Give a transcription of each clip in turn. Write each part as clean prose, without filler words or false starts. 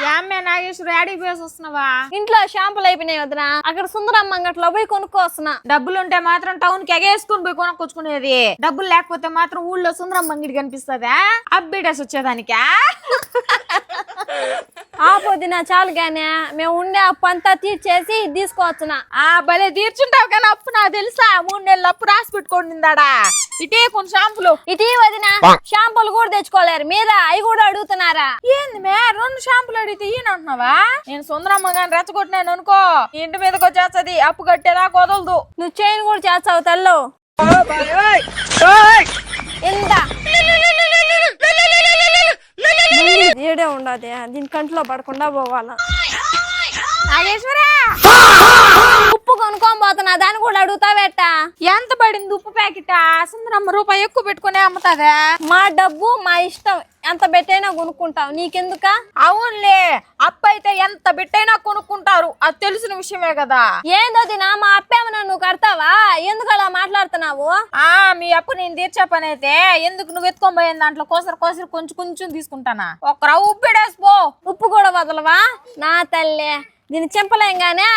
యామ్మే నాగేశ్వరి యాడికి పోయేసి వస్తున్నావా? ఇంట్లో షాంపులు అయిపోయినాయి వదినా, అక్కడ సుందరమ్మ అంగట్లో పోయి కొనుక్కొస్తున్నా. డబ్బులుంటే మాత్రం టౌన్ కి ఎగేసుకుని పోయి కొనుక్కొచ్చుకునేది, డబ్బులు లేకపోతే మాత్రం ఊళ్ళో సుందరమ్మ అంగిడి కనిపిస్తుందా? అప్డేటస్ వచ్చేదానికా? ఆ పొద్దున చాలు గానే, మేము ఉండే అప్పు అంతా తీర్చేసి తీసుకోవచ్చునా. భలే తీర్చుంటావు కానీ అప్పు నాకు తెలుసా, 3 నెలలు అప్పు రాసి పెట్టుకోండిదాడా. ఇటే కొన్ని షాంపులు ఇటీ వదిన, షాంపులు కూడా తెచ్చుకోలేరు మీరా, అవి కూడా అడుగుతున్నారా? ఏంది మే 2 షాంపులు అడిగితే ఈయనంటున్నావా? నేను సుందరమ్మ గాని రెచ్చగొట్టినాను అనుకో, ఇంటి మీదకి వచ్చేస్తది, అప్పు కట్టేదా కుదలదు. నువ్వు చైన్ కూడా చేస్తావు తల్లు. ఎంత ఏడే ఉండదు, దీని కంట్లో పడకుండా పోవాలా. నాగేశ్వరా, ఉప్పు కొనుక్కొని పోతున్నా, దాన్ని కూడా అడుగుతావేట? ఎంత పడింది ఉప్పు ప్యాకెట్? సుందరమ్మ రూపాయి ఎక్కువ పెట్టుకునే అమ్ముతాదా? మా డబ్బు మా ఇష్టం, ఎంత పెట్టైనా కొనుక్కుంటావు, నీకెందుక? అవునులే, అప్పు అయితే ఎంత బిట్టైనా కొనుక్కుంటారు, అది తెలిసిన విషయమే కదా. ఏందో దినా, మా అప్పేమన్నా నువ్వు కడతావా? ఎందుకు అలా మాట్లాడుతున్నావు? మీ అప్పు నేను తీర్చే పని అయితే ఎందుకు నువ్వు ఎత్తుకొని పోయిన దాంట్లో కోసరు కొంచెం కొంచెం తీసుకుంటానా? ఒక రవ్వ ఉప్పు వేసిపో. ఉప్పు కూడా వదలవా? నా తల్లి, దీన్ని చెంపలేం గానే,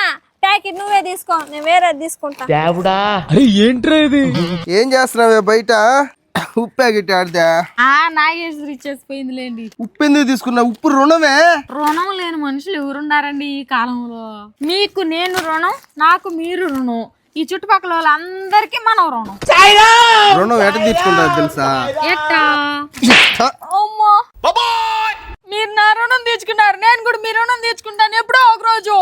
ప్యాకెట్ నువ్వే తీసుకో, నేను వేరే తీసుకుంటా. ఏంట్రా ఇది? ఏం చేస్తున్నావే బయట? ఉప్పు ప్యాకెట్ ఆడితే నాగేశ్వరి ఇచ్చేసిపోయిందిలేండి. ఉప్పు ఎందుకు తీసుకున్నా? ఉప్పు రుణమే. రుణం లేని మనుషులు ఎవరున్నారండి ఈ కాలంలో? మీకు నేను రుణం, నాకు మీరు రుణం, ఈ చుట్టుపక్కల వాళ్ళందరికీ మనం రుణం. రుణం ఎట తీసుకుంటారు తెలుసా? ఎట్టా? అమ్మో, మీరు నా రుణం తీర్చుకున్నారు, నేను కూడా మీ రుణం తీర్చుకుంటాను ఎప్పుడో ఒక రోజు.